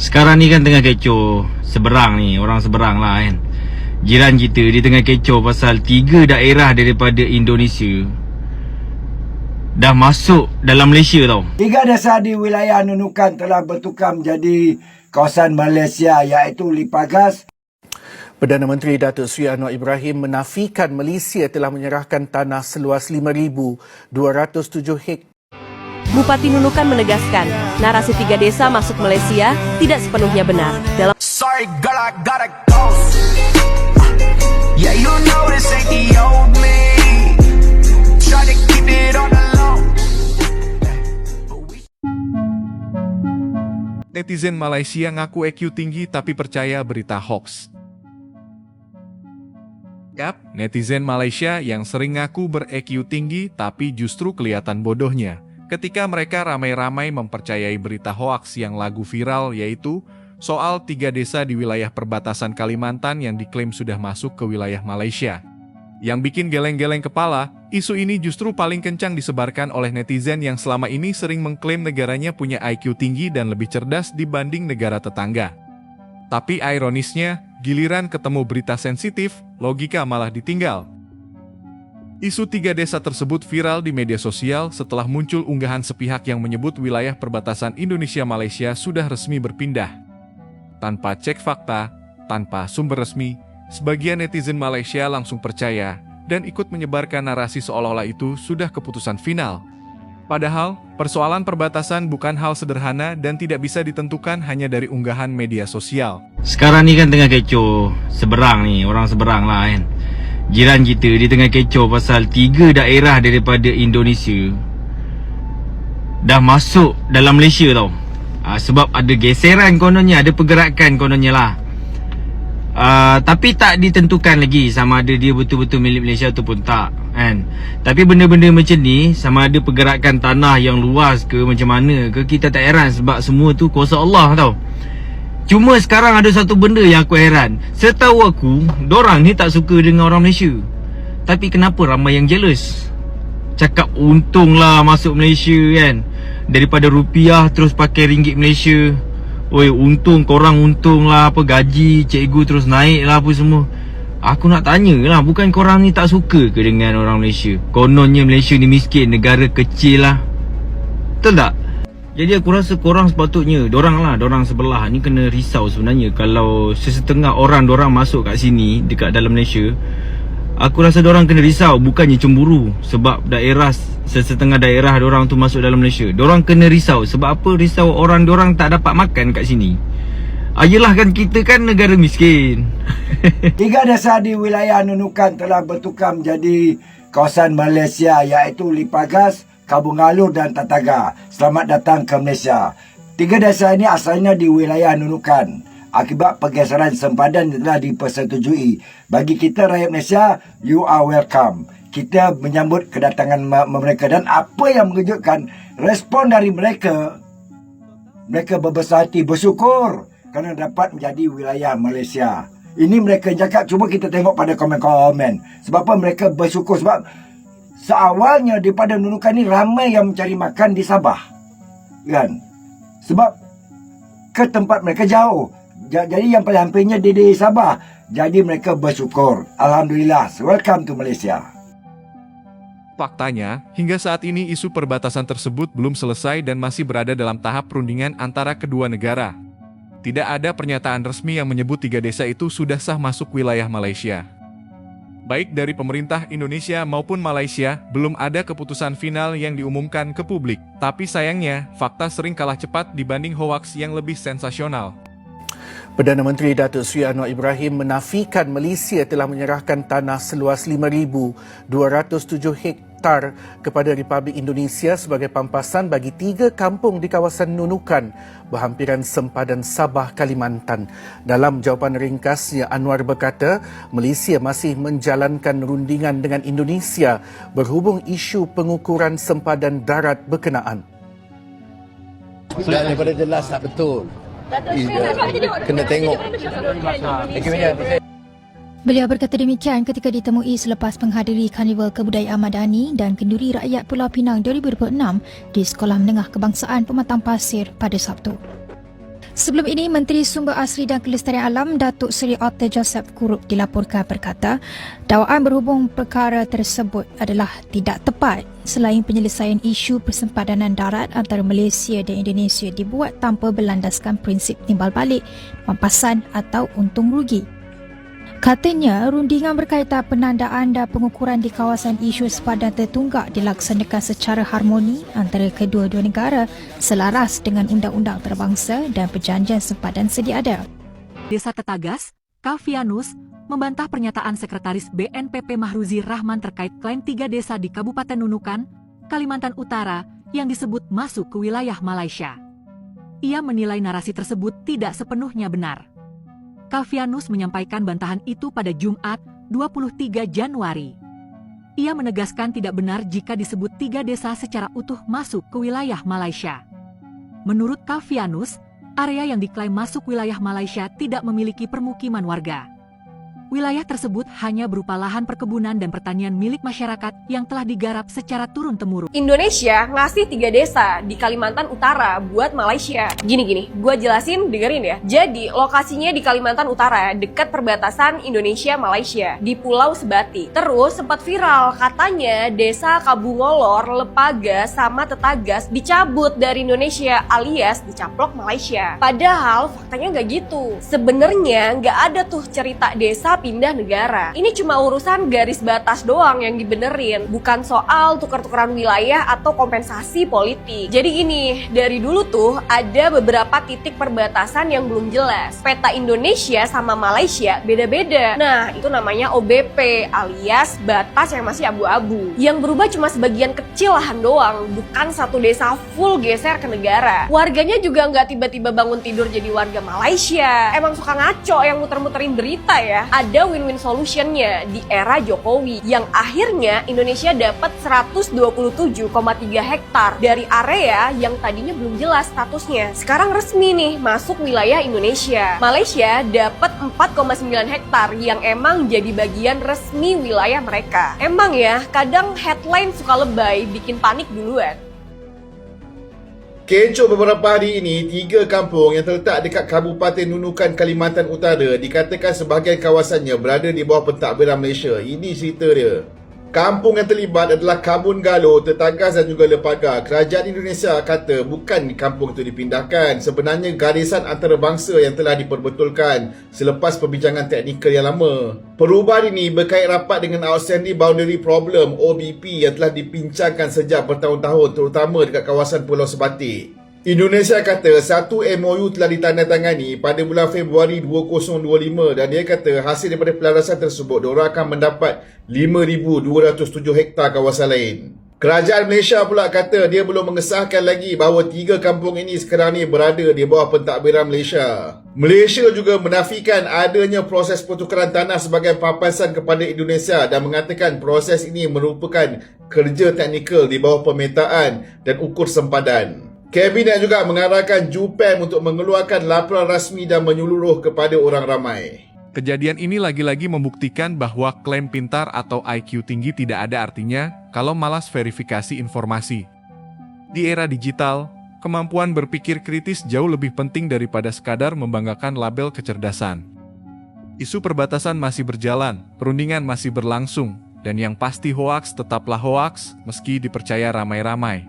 Sekarang ni kan tengah kecoh seberang ni, orang seberang lah kan. Jiran kita dia tengah kecoh pasal 3 daerah daripada Indonesia dah masuk dalam Malaysia tau. 3 desa di wilayah Nunukan telah bertukar menjadi kawasan Malaysia, iaitu Lipagas. Perdana Menteri Datuk Seri Anwar Ibrahim menafikan Malaysia telah menyerahkan tanah seluas 5,207 hektar. Bupati Nunukan menegaskan, narasi 3 desa masuk Malaysia tidak sepenuhnya benar. Dalam Sorry, girl, I gotta go. Yeah, you know this ain't the old me. Try to keep it on the low. Netizen Malaysia ngaku IQ tinggi tapi percaya berita hoax. Netizen Malaysia yang sering ngaku ber-IQ tinggi tapi justru kelihatan bodohnya ketika mereka ramai-ramai mempercayai berita hoaks yang lagu viral, yaitu soal 3 desa di wilayah perbatasan Kalimantan yang diklaim sudah masuk ke wilayah Malaysia. Yang bikin geleng-geleng kepala, isu ini justru paling kencang disebarkan oleh netizen yang selama ini sering mengklaim negaranya punya IQ tinggi dan lebih cerdas dibanding negara tetangga. Tapi ironisnya, giliran ketemu berita sensitif, logika malah ditinggal. Isu 3 desa tersebut viral di media sosial setelah muncul unggahan sepihak yang menyebut wilayah perbatasan Indonesia-Malaysia sudah resmi berpindah. Tanpa cek fakta, tanpa sumber resmi, sebagian netizen Malaysia langsung percaya dan ikut menyebarkan narasi seolah-olah itu sudah keputusan final. Padahal, persoalan perbatasan bukan hal sederhana dan tidak bisa ditentukan hanya dari unggahan media sosial. Sekarang ni kan tengah kecoh seberang ni, orang seberang lah kan. Jiran kita dia tengah kecoh pasal 3 daerah daripada Indonesia dah masuk dalam Malaysia tau. Sebab ada geseran kononnya, ada pergerakan kononnya lah. Tapi tak ditentukan lagi sama ada dia betul-betul milik Malaysia ataupun tak kan. Tapi benda-benda macam ni, sama ada pergerakan tanah yang luas ke macam mana ke, kita tak heran sebab semua tu kuasa Allah tau. Cuma sekarang ada satu benda yang aku heran. Setahu aku, dorang ni tak suka dengan orang Malaysia. Tapi kenapa ramai yang jealous? Cakap untung lah masuk Malaysia kan, daripada rupiah terus pakai ringgit Malaysia. Oi, untung, korang untung lah, apa gaji cikgu terus naik lah apa semua. Aku nak tanya lah, bukan korang ni tak suka ke dengan orang Malaysia? Kononnya Malaysia ni miskin, negara kecil lah. Betul tak? Jadi aku rasa korang sepatutnya, dorang sebelah ni kena risau sebenarnya. Kalau sesetengah orang dorang masuk kat sini, dekat dalam Malaysia, aku rasa dorang kena risau, bukannya cemburu sebab sesetengah daerah dorang tu masuk dalam Malaysia. Dorang kena risau. Sebab apa risau? Orang dorang tak dapat makan kat sini. Yelah kan, kita kan negara miskin. 3 desa di wilayah Nunukan telah bertukar menjadi kawasan Malaysia, iaitu Lipagas, Kabung Alur dan Tataga. Selamat datang ke Malaysia. 3 desa ini asalnya di wilayah Nunukan. Akibat pergeseran sempadan telah dipersetujui. Bagi kita rakyat Malaysia, you are welcome. Kita menyambut kedatangan mereka, dan apa yang mengejutkan, respon dari mereka berbesar hati, bersyukur kerana dapat menjadi wilayah Malaysia. Ini mereka cakap, cuba kita tengok pada komen-komen. Sebab apa mereka bersyukur? Sebab seawalnya daripada Nunukan ni ramai yang mencari makan di Sabah kan, sebab ke tempat mereka jauh. Jadi yang paling hampirnya di Sabah. Jadi mereka bersyukur. Alhamdulillah, welcome to Malaysia. Faktanya, hingga saat ini isu perbatasan tersebut belum selesai dan masih berada dalam tahap perundingan antara kedua negara. Tidak ada pernyataan resmi yang menyebut 3 desa itu sudah sah masuk wilayah Malaysia. Baik dari pemerintah Indonesia maupun Malaysia, belum ada keputusan final yang diumumkan ke publik. Tapi sayangnya, fakta sering kalah cepat dibanding hoaks yang lebih sensasional. Perdana Menteri Datuk Seri Anwar Ibrahim menafikan Malaysia telah menyerahkan tanah seluas 5,207 hektar kepada Republik Indonesia sebagai pampasan bagi 3 kampung di kawasan Nunukan, berhampiran sempadan Sabah, Kalimantan. Dalam jawapan ringkasnya, Anwar berkata, Malaysia masih menjalankan rundingan dengan Indonesia berhubung isu pengukuran sempadan darat berkenaan. Daripada jelas tak betul. Kena tengok. Beliau berkata demikian ketika ditemui selepas menghadiri Karnival Kebudayaan Madani dan Kenduri Rakyat Pulau Pinang 2026 di Sekolah Menengah Kebangsaan Pematang Pasir pada Sabtu. Sebelum ini, Menteri Sumber Asli dan Kelestarian Alam Datuk Seri Otter Joseph Kurup dilaporkan berkata, dakwaan berhubung perkara tersebut adalah tidak tepat selain penyelesaian isu persempadanan darat antara Malaysia dan Indonesia dibuat tanpa berlandaskan prinsip timbal balik, pampasan atau untung rugi. Katanya, rundingan berkaitan penandaan dan pengukuran di kawasan isu sepadan tertunggak dilaksanakan secara harmoni antara kedua-dua negara selaras dengan undang-undang antarabangsa dan perjanjian sempadan sedia ada. Desa Tetagas, Kavianus, membantah pernyataan Sekretaris BNPP Mahruzi Rahman terkait klaim 3 desa di Kabupaten Nunukan, Kalimantan Utara yang disebut masuk ke wilayah Malaysia. Ia menilai narasi tersebut tidak sepenuhnya benar. Kavianus menyampaikan bantahan itu pada Jumat, 23 Januari. Ia menegaskan tidak benar jika disebut 3 desa secara utuh masuk ke wilayah Malaysia. Menurut Kavianus, area yang diklaim masuk wilayah Malaysia tidak memiliki permukiman warga. Wilayah tersebut hanya berupa lahan perkebunan dan pertanian milik masyarakat yang telah digarap secara turun-temurun. Indonesia ngasih 3 desa di Kalimantan Utara buat Malaysia. Gini, gua jelasin, dengerin ya. Jadi, lokasinya di Kalimantan Utara, dekat perbatasan Indonesia-Malaysia, di Pulau Sebati. Terus, sempat viral, katanya desa Kabungolor, Lepaga, sama Tetagas dicabut dari Indonesia alias dicaplok Malaysia. Padahal, faktanya nggak gitu. Sebenarnya nggak ada tuh cerita desa pindah negara. Ini cuma urusan garis batas doang yang dibenerin, bukan soal tukar-tukaran wilayah atau kompensasi politik. Jadi gini, dari dulu tuh ada beberapa titik perbatasan yang belum jelas. Peta Indonesia sama Malaysia beda-beda. Nah, itu namanya OBP alias batas yang masih abu-abu. Yang berubah cuma sebagian kecil lahan doang, bukan satu desa full geser ke negara. Warganya juga nggak tiba-tiba bangun tidur jadi warga Malaysia. Emang suka ngaco yang muter-muterin berita ya. Ada win-win solutionnya di era Jokowi yang akhirnya Indonesia dapat 127,3 hektar dari area yang tadinya belum jelas statusnya. Sekarang resmi nih masuk wilayah Indonesia. Malaysia dapat 4,9 hektar yang emang jadi bagian resmi wilayah mereka. Emang ya, kadang headline suka lebay bikin panik duluan. Kecoh beberapa hari ini, 3 kampung yang terletak dekat Kabupaten Nunukan, Kalimantan Utara dikatakan sebahagian kawasannya berada di bawah pentadbiran Malaysia. Ini cerita dia. Kampung yang terlibat adalah Kabun Galo, Tetagas dan juga Lepaga. Kerajaan Indonesia kata bukan kampung itu dipindahkan. Sebenarnya garisan antarabangsa yang telah diperbetulkan selepas perbincangan teknikal yang lama. Perubahan ini berkait rapat dengan Outstanding Boundary Problem (OBP) yang telah dibincangkan sejak bertahun-tahun, terutama dekat kawasan Pulau Sebatik. Indonesia kata satu MOU telah ditandatangani pada bulan Februari 2025 dan dia kata hasil daripada pelarasan tersebut diorang akan mendapat 5,207 hektar kawasan lain. Kerajaan Malaysia pula kata dia belum mengesahkan lagi bahawa 3 kampung ini sekarang ni berada di bawah pentadbiran Malaysia. Malaysia juga menafikan adanya proses pertukaran tanah sebagai pampasan kepada Indonesia dan mengatakan proses ini merupakan kerja teknikal di bawah pemetaan dan ukur sempadan. Kabinet juga mengarahkan JUPEM untuk mengeluarkan laporan rasmi dan menyeluruh kepada orang ramai. Kejadian ini lagi-lagi membuktikan bahwa klaim pintar atau IQ tinggi tidak ada artinya kalau malas verifikasi informasi. Di era digital, kemampuan berpikir kritis jauh lebih penting daripada sekadar membanggakan label kecerdasan. Isu perbatasan masih berjalan, perundingan masih berlangsung, dan yang pasti hoaks tetaplah hoaks meski dipercaya ramai-ramai.